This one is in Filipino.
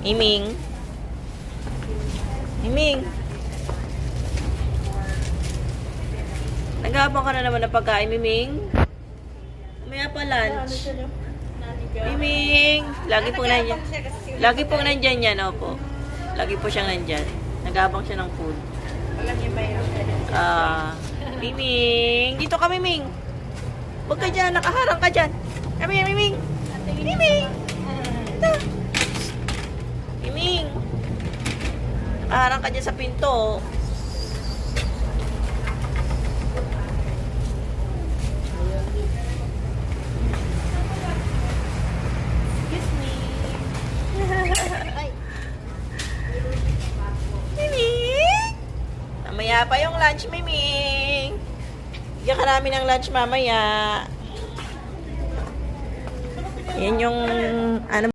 Miming. Miming. Nag-aabang ka na naman ng pagkain, Miming. Mamaya pa lunch. Miming. Lagi pong nandyan. Lagi pong nandyan yan, opo. Lagi po siyang nandyan. Nag-aabang siya ng food. Alam niyo ba yun? Miming. Dito ka, Miming. Huwag ka dyan. Nakaharang ka dyan. Kami yan, Miming. Miming. Ito. Miming. Nakaharang ka dyan sa pinto. Excuse me. Miming. Mamaya pa yung lunch, Miming. Bigyan ka namin ng lunch mamaya. Yan yung ano